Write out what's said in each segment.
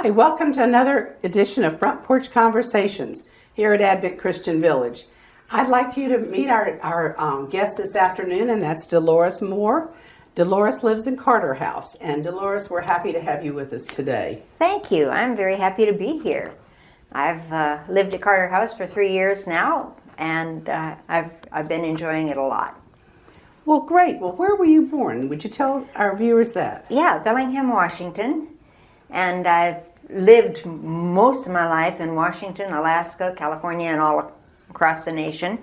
Hi, welcome to another edition of Front Porch Conversations here at Advent Christian Village. I'd like you to meet our guest this afternoon, and that's Dolores Moore. Dolores lives in Carter House, and Dolores, we're happy to have you with us today. Thank you. I'm very happy to be here. I've lived at Carter House for 3 years now, and I've been enjoying it a lot. Well, great. Well, where were you born? Would you tell our viewers that? Yeah, Bellingham, Washington. And I've lived most of my life in Washington, Alaska, California, and all across the nation.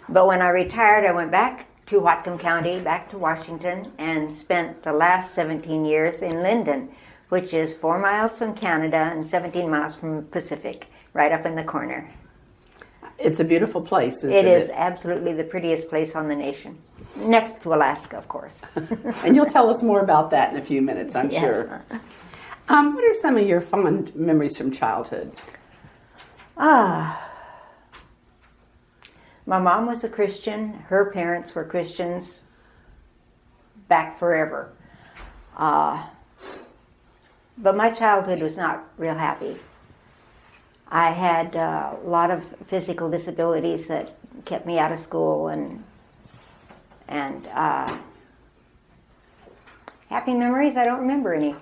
But when I retired, I went back to Whatcom County, back to Washington, and spent the last 17 years in Linden, which is 4 miles from Canada and 17 miles from the Pacific, right up in the corner. It's a beautiful place, isn't it? It is absolutely the prettiest place on the nation. Next to Alaska, of course. And you'll tell us more about that in a few minutes, I'm sure. What are some of your fond memories from childhood? My mom was a Christian. Her parents were Christians back forever. But my childhood was not real happy. I had a lot of physical disabilities that kept me out of school, and happy memories, I don't remember any.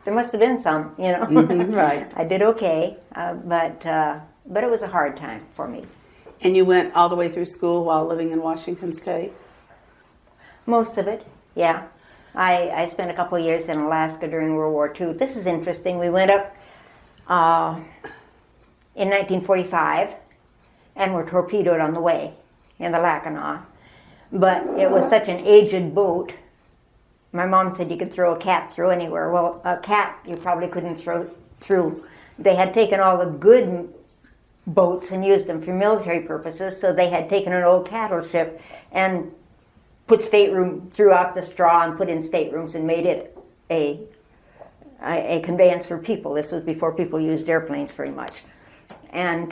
There must have been some, you know. Right. I did okay, but it was a hard time for me. And you went all the way through school while living in Washington State? Most of it, yeah. I spent a couple of years in Alaska during World War II. This is interesting. We went up in 1945 and were torpedoed on the way in the Lackinaw. But it was such an aged boat. My mom said you could throw a cat through anywhere. Well, a cat you probably couldn't throw through. They had taken all the good boats and used them for military purposes, so they had taken an old cattle ship and put stateroom, threw out the straw and put in staterooms and made it a conveyance for people. This was before people used airplanes very much. And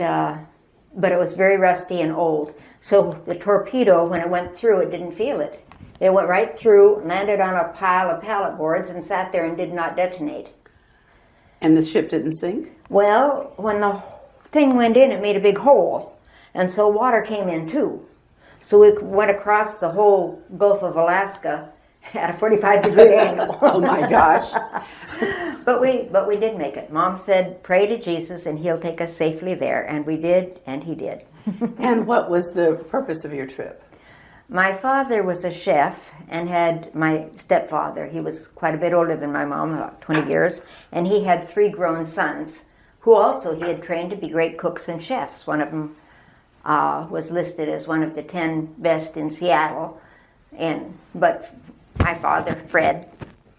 but it was very rusty and old. So the torpedo, when it went through, it didn't feel it. It went right through, landed on a pile of pallet boards, and sat there and did not detonate. And the ship didn't sink? Well, when the thing went in, it made a big hole. And so water came in too. So we went across the whole Gulf of Alaska at a 45-degree angle. Oh my gosh. But we did make it. Mom said, pray to Jesus and he'll take us safely there. And we did, and he did. And what was the purpose of your trip? My father was a chef and had my stepfather. He was quite a bit older than my mom, about 20 years. And he had 3 grown sons who also he had trained to be great cooks and chefs. One of them was listed as one of the 10 best in Seattle. But my father, Fred,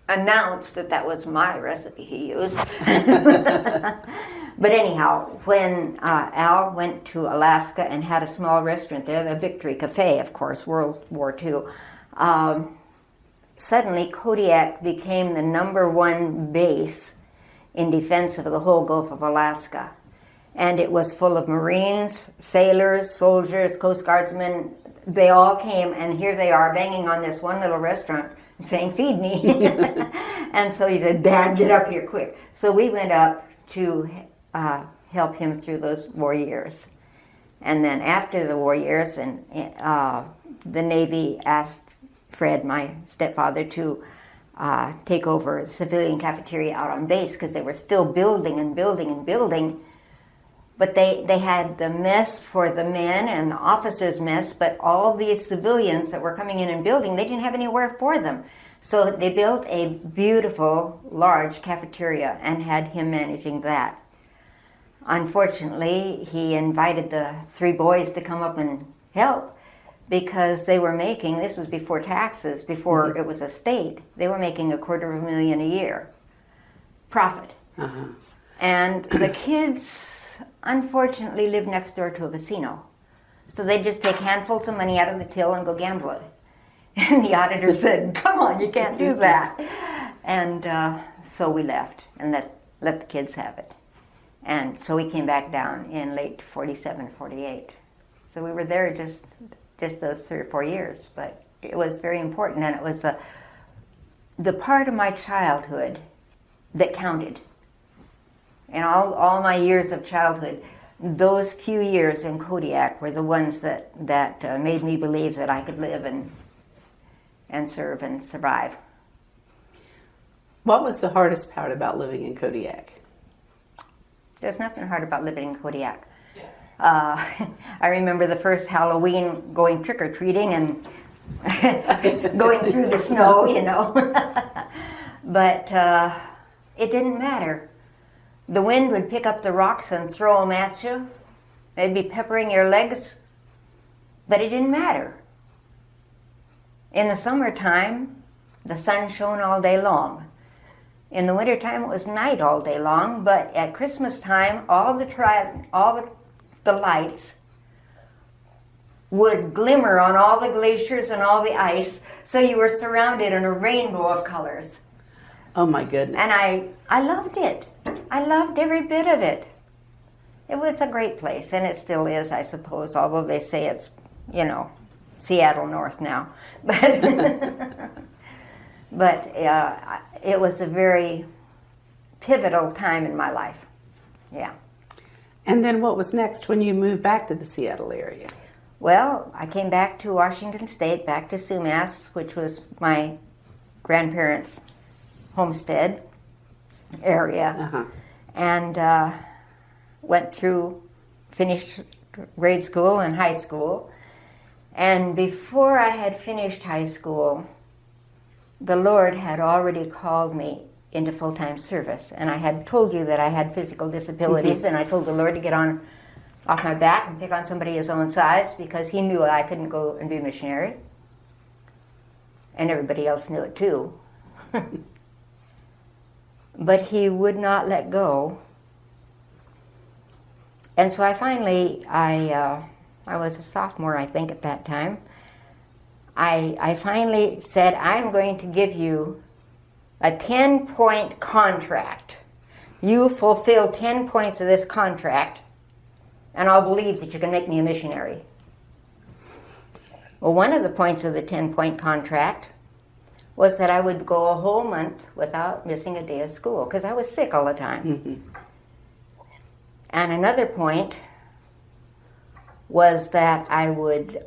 announced that was my recipe he used. But anyhow, when Al went to Alaska and had a small restaurant there, the Victory Cafe, of course, World War II, suddenly Kodiak became the #1 base in defense of the whole Gulf of Alaska. And it was full of Marines, sailors, soldiers, Coast Guardsmen. They all came, and here they are banging on this one little restaurant saying, feed me. And so he said, Dad, get up here quick. So we went up to help him through those war years. And then after the war years, and the Navy asked Fred, my stepfather, to take over the civilian cafeteria out on base because they were still building and building and building. But they had the mess for the men and the officers' mess, but all these civilians that were coming in and building, they didn't have anywhere for them. So they built a beautiful, large cafeteria and had him managing that. Unfortunately, he invited the 3 boys to come up and help because they were making, this was before taxes, before it was a state, they were making $250,000 a year profit. And the kids, unfortunately, lived next door to a casino. So they'd just take handfuls of money out of the till and go gamble it. And the auditor said, come on, you can't do that. And so we left and let the kids have it. And so we came back down in late 47, 48. So we were there just those 3 or 4 years. But it was very important, and it was the part of my childhood that counted. In all my years of childhood, those few years in Kodiak were the ones that made me believe that I could live and serve and survive. What was the hardest part about living in Kodiak? There's nothing hard about living in Kodiak. I remember the first Halloween going trick-or-treating and going through the snow, you know. But it didn't matter. The wind would pick up the rocks and throw them at you. They'd be peppering your legs, but it didn't matter. In the summertime, the sun shone all day long. In the wintertime, it was night all day long, but at Christmas time, all the lights would glimmer on all the glaciers and all the ice, so you were surrounded in a rainbow of colors. Oh my goodness. And I loved it. I loved every bit of it. It was a great place, and it still is, I suppose, although they say it's, you know, Seattle North now. But it was a very pivotal time in my life. Yeah. And then what was next when you moved back to the Seattle area? Well, I came back to Washington State, back to Sumas, which was my grandparents' homestead area, and finished grade school and high school. And before I had finished high school, the Lord had already called me into full-time service. And I had told you that I had physical disabilities, and I told the Lord to get off my back and pick on somebody his own size, because he knew I couldn't go and be a missionary. And everybody else knew it too. But he would not let go. And so I finally, I was a sophomore, I think, at that time. I finally said, I'm going to give you a 10-point contract. You fulfill 10 points of this contract, and I'll believe that you can make me a missionary. Well, one of the points of the 10-point contract was that I would go a whole month without missing a day of school, because I was sick all the time. And another point was that I would,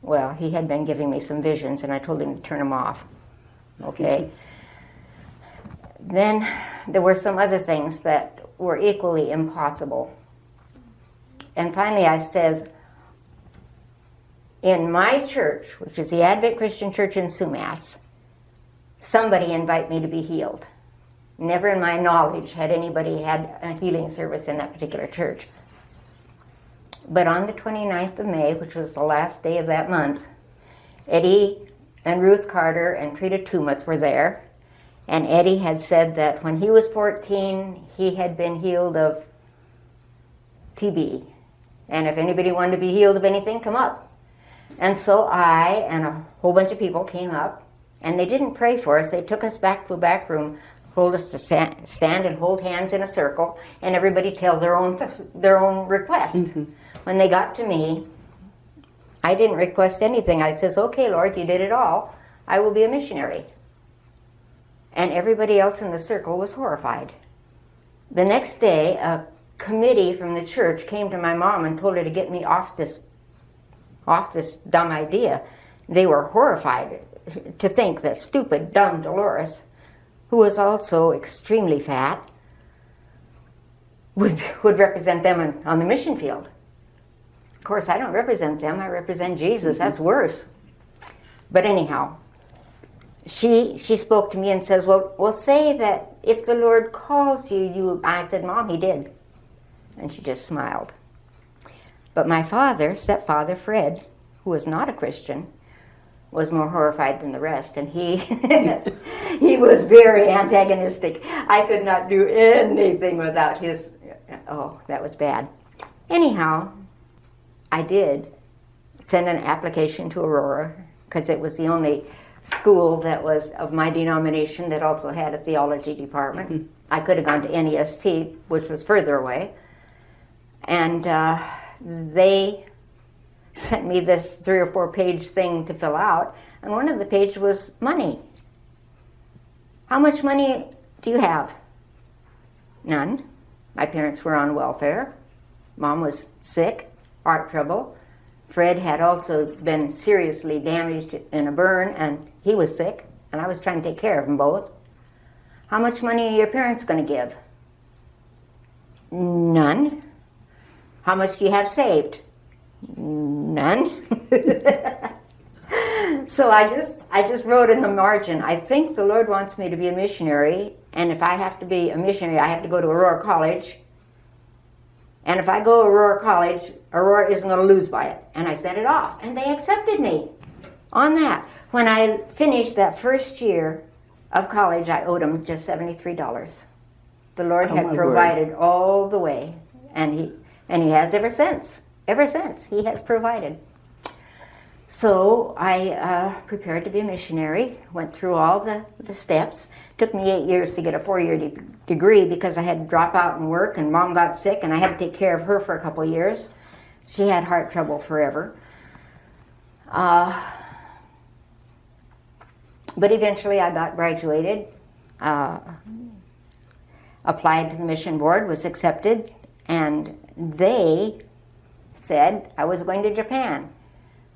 well, he had been giving me some visions, and I told him to turn them off. Okay. Then there were some other things that were equally impossible. And finally I said, in my church, which is the Advent Christian Church in Sumas, somebody invite me to be healed. Never in my knowledge had anybody had a healing service in that particular church. But on the 29th of May, which was the last day of that month, Eddie and Ruth Carter and Trita Tumeth were there. And Eddie had said that when he was 14, he had been healed of TB. And if anybody wanted to be healed of anything, come up. And so I and a whole bunch of people came up, and they didn't pray for us. They took us back to a back room, told us to stand and hold hands in a circle, and everybody tell their own request. When they got to me, I didn't request anything. I says, okay, Lord, you did it all. I will be a missionary. And everybody else in the circle was horrified. The next day, a committee from the church came to my mom and told her to get me off this dumb idea. They were horrified to think that stupid, dumb Dolores, who was also extremely fat, would represent them on the mission field. Of course, I don't represent them. I represent Jesus. That's worse. But anyhow, she spoke to me and says, well, say that if the Lord calls you. I said, Mom, he did. And she just smiled. But my stepfather, Fred, who was not a Christian, was more horrified than the rest, and he he was very antagonistic. I could not do anything without his, that was bad. Anyhow, I did send an application to Aurora, because it was the only school that was of my denomination that also had a theology department. I could have gone to NEST, which was further away, and they sent me this 3 or 4 page thing to fill out, and one of the pages was money. How much money do you have? None. My parents were on welfare. Mom was sick, heart trouble. Fred had also been seriously damaged in a burn, and he was sick, and I was trying to take care of them both. How much money are your parents going to give? None. How much do you have saved? None. So I just wrote in the margin, I think the Lord wants me to be a missionary, and if I have to be a missionary, I have to go to Aurora College. And if I go to Aurora College, Aurora isn't going to lose by it. And I sent it off, and they accepted me on that. When I finished that first year of college, I owed them just $73. The Lord had provided all the way, and he has ever since. Ever since, he has provided. So I prepared to be a missionary, went through all the steps. Took me 8 years to get a 4-year degree because I had to drop out and work, and Mom got sick, and I had to take care of her for a couple of years. She had heart trouble forever. But eventually I got graduated, applied to the mission board, was accepted, and they said I was going to Japan.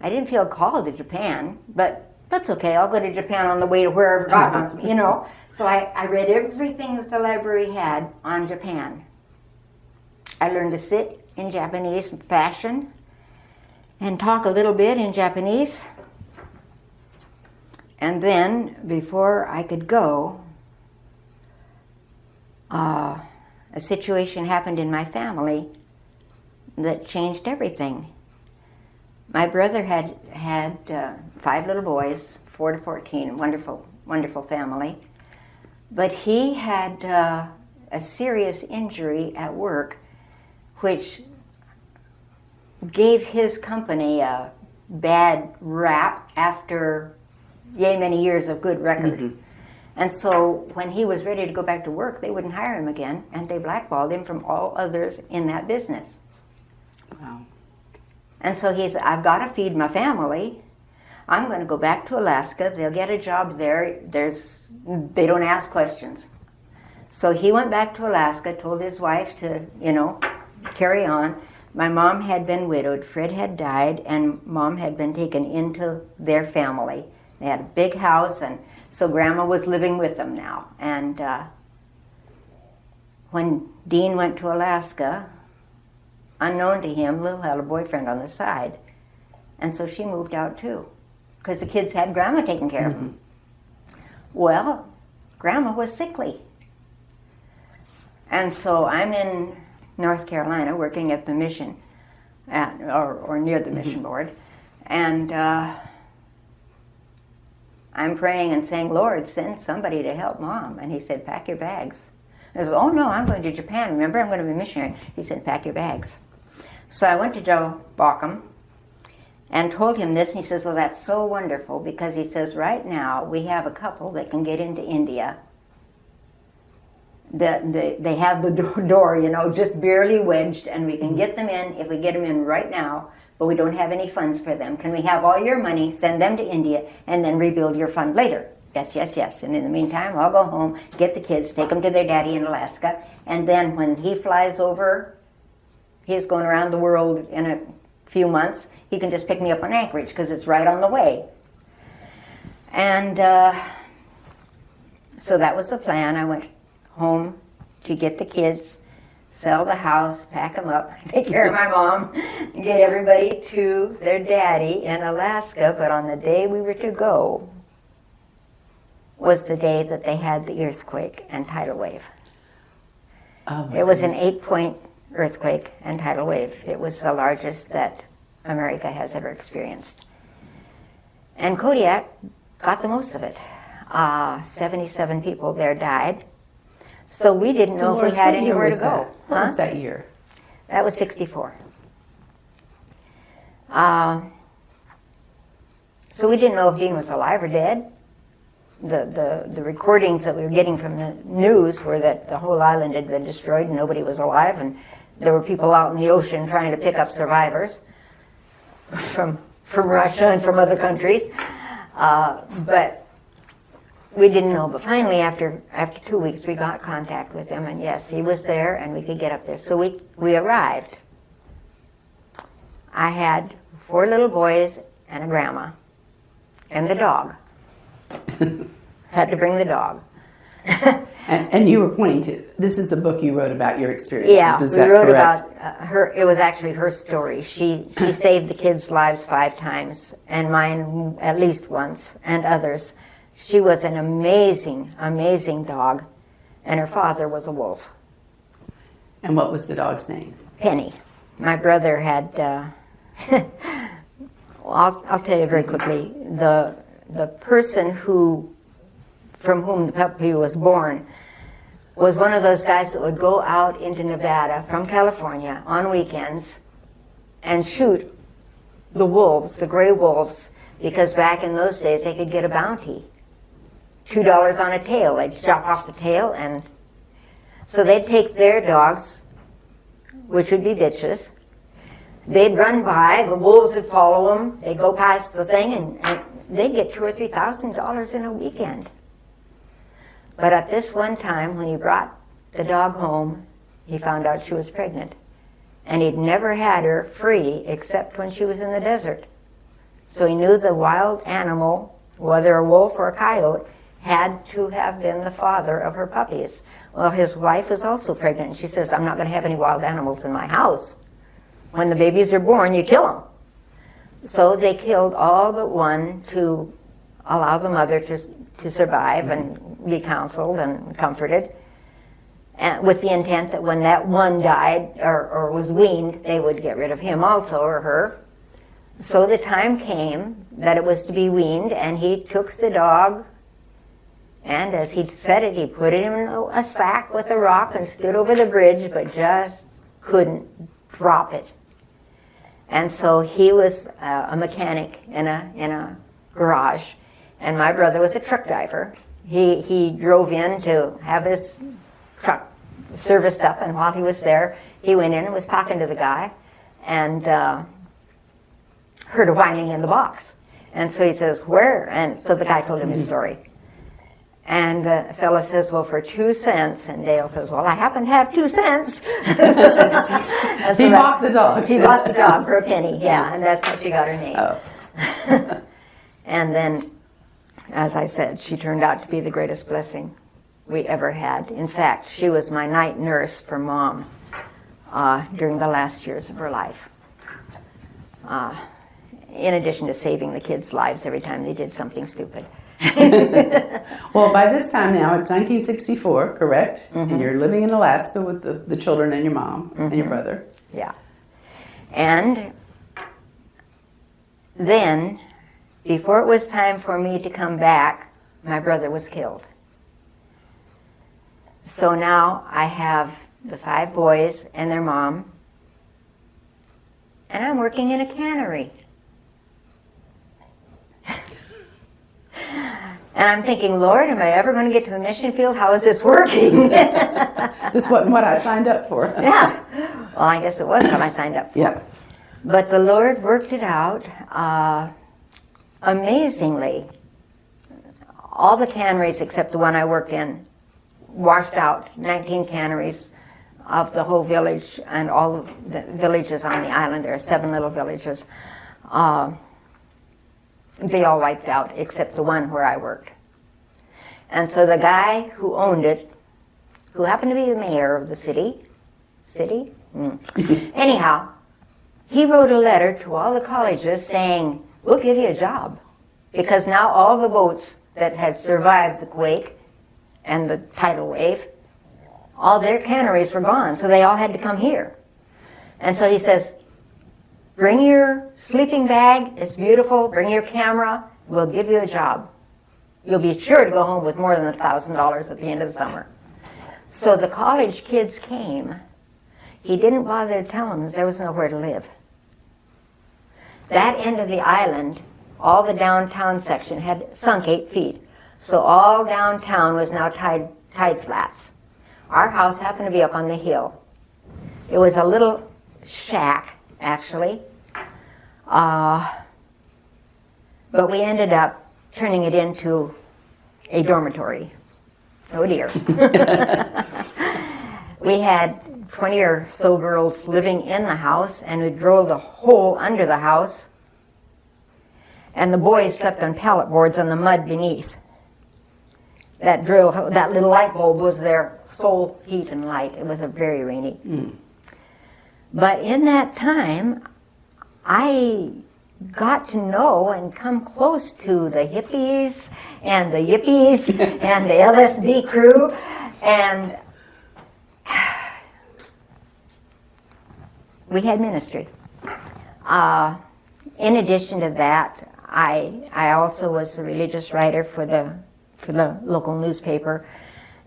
I didn't feel called to Japan, but that's okay. I'll go to Japan on the way to wherever God wants me, So I read everything that the library had on Japan. I learned to sit in Japanese fashion and talk a little bit in Japanese. And then, before I could go, a situation happened in my family that changed everything. My brother had 5 little boys, 4 to 14, wonderful, wonderful family. But he had a serious injury at work, which gave his company a bad rap after yay many years of good record. Mm-hmm. And so when he was ready to go back to work, they wouldn't hire him again, and they blackballed him from all others in that business. Wow. And so he said, I've got to feed my family. I'm going to go back to Alaska. They'll get a job there. They don't ask questions. So he went back to Alaska, told his wife to, carry on. My mom had been widowed. Fred had died, and Mom had been taken into their family. They had a big house, and so Grandma was living with them now. And when Dean went to Alaska, unknown to him, Lil had a boyfriend on the side. And so she moved out too, because the kids had Grandma taking care of them. Well, Grandma was sickly. And so I'm in North Carolina working at the mission, or near the mission board. And I'm praying and saying, Lord, send somebody to help Mom. And he said, pack your bags. I said, oh no, I'm going to Japan. Remember, I'm going to be a missionary. He said, pack your bags. So I went to Joe Bauckham and told him this, and he says, well, that's so wonderful, because he says, right now we have a couple that can get into India. They have the door, just barely wedged, and we can get them in if we get them in right now, but we don't have any funds for them. Can we have all your money, send them to India, and then rebuild your fund later? Yes, yes, yes. And in the meantime, I'll go home, get the kids, take them to their daddy in Alaska, and then when he flies over, he's going around the world in a few months, he can just pick me up on Anchorage, because it's right on the way. And so that was the plan. I went home to get the kids, sell the house, pack them up, take care of my mom, get everybody to their daddy in Alaska. But on the day we were to go was the day that they had the earthquake and tidal wave. Oh, it was an 8-point earthquake and tidal wave. It was the largest that America has ever experienced. And Kodiak got the most of it. 77 people there died. So we didn't know if we had anywhere to go. What was that year? That was 64. So we didn't know if Dean was alive or dead. The recordings that we were getting from the news were that the whole island had been destroyed and nobody was alive, and there were people out in the ocean trying to pick up survivors from Russia and from other countries. But we didn't know, but finally after 2 weeks we got contact with him, and yes, he was there and we could get up there. So we arrived. I had 4 little boys and a grandma and the dog. Had to bring the dog. And you were pointing to, this is a book you wrote about your experiences, Yeah, is we that wrote correct? about her. It was actually her story. She saved the kids' lives 5 times, and mine at least once, and others. She was an amazing, amazing dog, and her father was a wolf. And what was the dog's name? Penny. My brother had. Well, I'll tell you very quickly. The person from whom the puppy was born was one of those guys that would go out into Nevada from California on weekends and shoot the wolves, the gray wolves, because back in those days they could get a bounty. $2 on a tail. They'd chop off the tail, and so they'd take their dogs, which would be bitches. They'd run by, the wolves would follow them, they'd go past the thing, and they'd get $2,000 or $3,000 in a weekend. But at this one time, when he brought the dog home, he found out she was pregnant. And he'd never had her free except when she was in the desert. So he knew the wild animal, whether a wolf or a coyote, had to have been the father of her puppies. Well, his wife was also pregnant. She says, I'm not going to have any wild animals in my house. When the babies are born, you kill them. So they killed all but one to allow the mother to survive and be counseled and comforted, and with the intent that when that one died or was weaned, they would get rid of him also, or her. So the time came that it was to be weaned, and he took the dog, and as he said it, he put it in a sack with a rock and stood over the bridge, but just couldn't drop it. And so he was a mechanic in a garage, and my brother was a truck driver. He drove in to have his truck serviced up, and while he was there, he went in and was talking to the guy, and heard a whining in the box. And so he says, where? And so the guy told him his story. And the fellow says, well, for 2 cents. And Dale says, well, I happen to have 2 cents. And so He bought the dog. He bought the dog for a penny, yeah, and that's how she got her name. Oh. And then, as I said, she turned out to be the greatest blessing we ever had. In fact, she was my night nurse for Mom during the last years of her life. In addition to saving the kids' lives every time they did something stupid. Well, by this time now, it's 1964, correct? Mm-hmm. And you're living in Alaska with the children and your mom and your brother. Yeah. And then, before it was time for me to come back, my brother was killed. So now I have the 5 boys and their mom, and I'm working in a cannery. And I'm thinking, Lord, am I ever going to get to the mission field? How is this working? This wasn't what I signed up for. Yeah. Well, I guess it was what I signed up for. Yeah. But the Lord worked it out amazingly. All the canneries except the one I worked in washed out. 19 canneries of the whole village and all of the villages on the island. There are 7 little villages. They all wiped out except the one where I worked. And so the guy who owned it, who happened to be the mayor of the city, anyhow, he wrote a letter to all the colleges saying, we'll give you a job. Because now all the boats that had survived the quake and the tidal wave, all their canneries were gone, so they all had to come here. And so he says, bring your sleeping bag, it's beautiful, bring your camera, we'll give you a job. You'll be sure to go home with more than $1,000 at the end of the summer. So the college kids came. He didn't bother to tell them there was nowhere to live. That end of the island, all the downtown section had sunk 8 feet. So all downtown was now tide flats. Our house happened to be up on the hill. It was a little shack, actually. But we ended up turning it into a dormitory. Oh dear. We had 20 or so girls living in the house, and we drilled a hole under the house, and the boys slept on pallet boards on the mud beneath. That little light bulb was their sole heat and light. It was a very rainy. But in that time, I got to know and come close to the hippies and the yippies and the LSD crew, and we had ministry. In addition to that, I also was a religious writer for the local newspaper,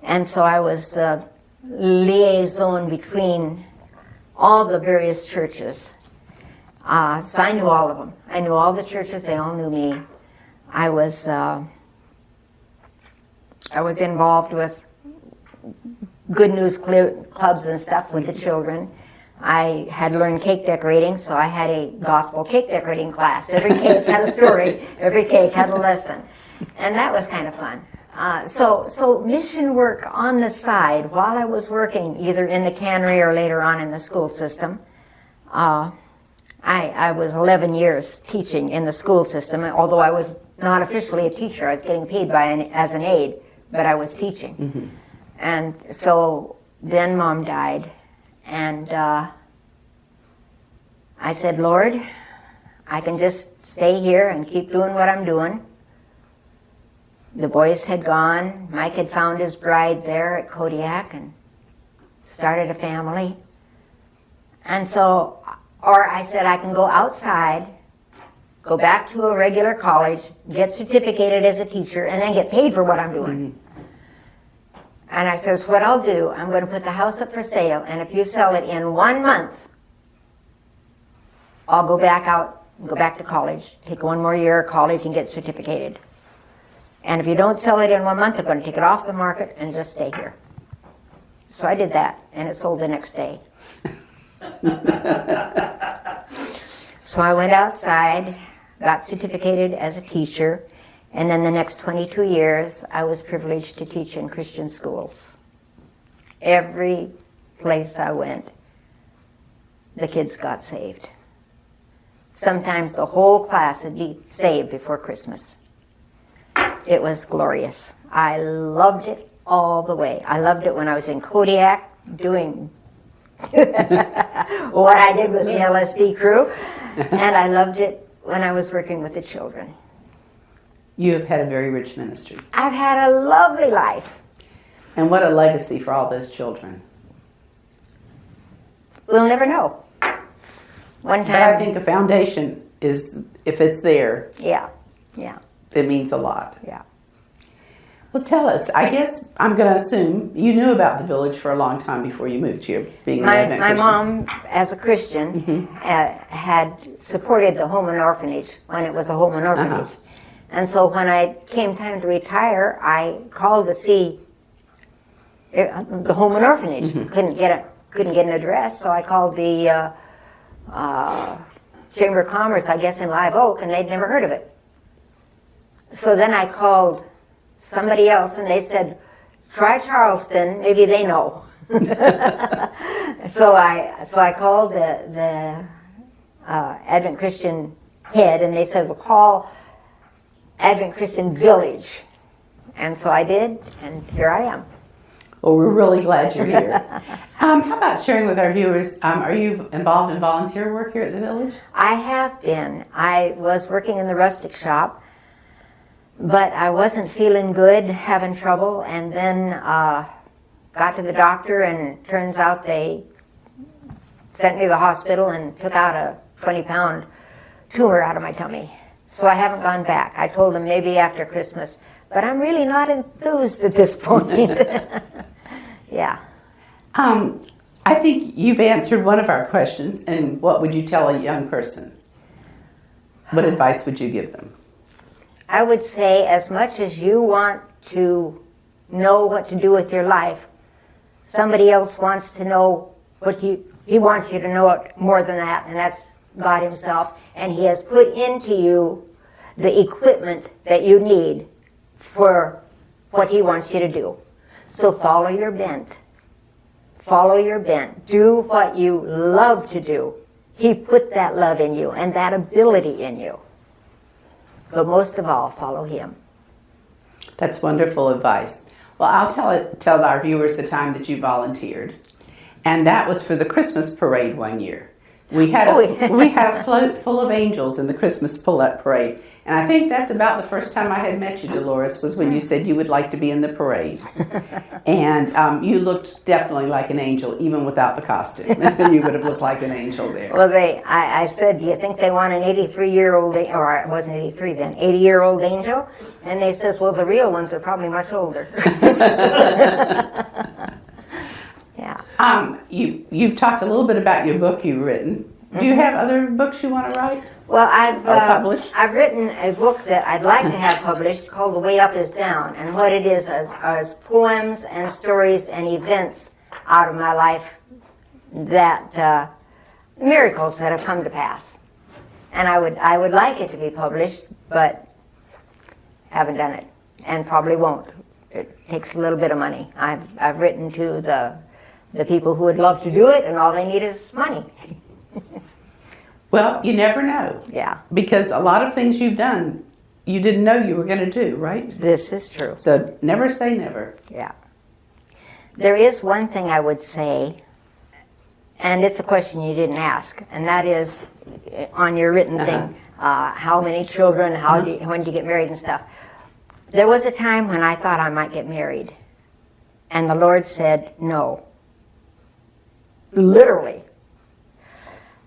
and so I was the liaison between all the various churches. So I knew all of them. I knew all the churches. They all knew me. I was involved with good news clubs and stuff with the children. I had learned cake decorating, so I had a gospel cake decorating class. Every cake had a story. Every cake had a lesson. And that was kind of fun. So mission work on the side while I was working either in the cannery or later on in the school system. I was 11 years teaching in the school system, although I was not officially a teacher. I was getting paid as an aide, but I was teaching. Mm-hmm. And so then Mom died, and I said, Lord, I can just stay here and keep doing what I'm doing. The boys had gone. Mike had found his bride there at Kodiak and started a family. And so, or I said I can go outside, go back to a regular college, get certificated as a teacher, and then get paid for what I'm doing. Mm-hmm. And I says, what I'll do, I'm going to put the house up for sale, and if you sell it in 1 month, I'll go back to college, take 1 more year of college and get certificated. And if you don't sell it in 1 month, I'm going to take it off the market and just stay here. So I did that, and it sold the next day. So I went outside, got certificated as a teacher, and then the next 22 years, I was privileged to teach in Christian schools. Every place I went, the kids got saved. Sometimes the whole class would be saved before Christmas. It was glorious. I loved it all the way. I loved it when I was in Kodiak doing what I did with the LSD crew, and I loved it when I was working with the children. You have had a very rich ministry. I've had a lovely life. And what a legacy for all those children. We'll never know. One time, but I think a foundation is, if it's there, yeah, it means a lot. Yeah. Well, tell us. I guess I'm going to assume you knew about the village for a long time before you moved here, being an Advent My Christian. mom, as a Christian, mm-hmm. Had supported the home and orphanage when it was a home and orphanage. Uh-huh. And so when I came time to retire, I called to see the home and orphanage. Mm-hmm. Couldn't get an address, so I called the Chamber of Commerce, I guess, in Live Oak, and they'd never heard of it. So then I called somebody else, and they said, try Charleston, maybe they know. So I called the Advent Christian head, and they said, well, call Advent Christian Village. And so I did, and here I am. Well, we're really glad you're here. How about sharing with our viewers, are you involved in volunteer work here at the village? I have been. I was working in the rustic shop, but I wasn't feeling good, having trouble, and then got to the doctor, and turns out they sent me to the hospital and took out a 20-pound tumor out of my tummy. So I haven't gone back. I told them maybe after Christmas, but I'm really not enthused at this point. Yeah. I think you've answered one of our questions, and what would you tell a young person? What advice would you give them? I would say, as much as you want to know what to do with your life, somebody else wants to know he wants you to know it more than that, and that's God himself, and he has put into you the equipment that you need for what he wants you to do. So follow your bent. Follow your bent. Do what you love to do. He put that love in you and that ability in you. But most of all, follow him. That's wonderful advice. Well, I'll tell our viewers the time that you volunteered. And that was for the Christmas parade one year. We had a float full of angels in the Christmas parade. And I think that's about the first time I had met you, Dolores, was when you said you would like to be in the parade. And you looked definitely like an angel, even without the costume. You would have looked like an angel there. Well, I said, do you think they want an 83-year-old, or it wasn't 83 then, 80-year-old angel? And they says, well, the real ones are probably much older. Yeah. You've talked a little bit about your book you've written. Do you have other books you want to write? Well, Published? I've written a book that I'd like to have published called The Way Up is Down. And what it is poems and stories and events out of my life that, miracles that have come to pass. And I would like it to be published, but haven't done it and probably won't. It takes a little bit of money. I've written to the people who would love to do it, and all they need is money. Well, you never know. Yeah. Because a lot of things you've done, you didn't know you were going to do, right? This is true. So never say never. Yeah. There is one thing I would say, and it's a question you didn't ask, and that is on your written thing, how many children, when do you get married and stuff. There was a time when I thought I might get married, and the Lord said no. Literally.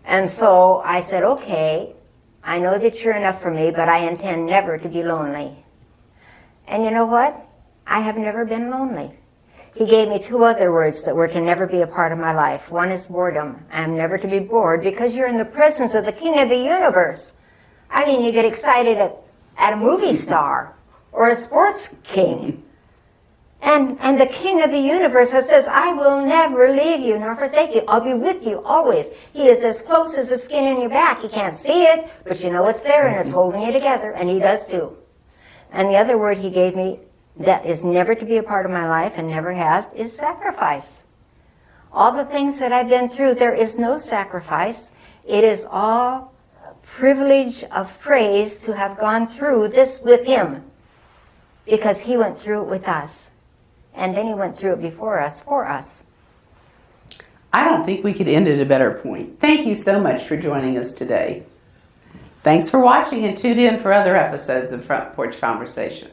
And so I said, okay, I know that you're enough for me, but I intend never to be lonely. And you know what? I have never been lonely. He gave me two other words that were to never be a part of my life. One is boredom. I am never to be bored because you're in the presence of the King of the universe. I mean, you get excited at a movie star or a sports king. And the King of the universe says, I will never leave you nor forsake you. I'll be with you always. He is as close as the skin in your back. You can't see it, but you know it's there and it's holding you together, and he does too. And the other word he gave me that is never to be a part of my life and never has is sacrifice. All the things that I've been through, there is no sacrifice. It is all privilege of praise to have gone through this with him, because he went through it with us. And then he went through it before us, for us. I don't think we could end at a better point. Thank you so much for joining us today. Thanks for watching, and tune in for other episodes of Front Porch Conversation.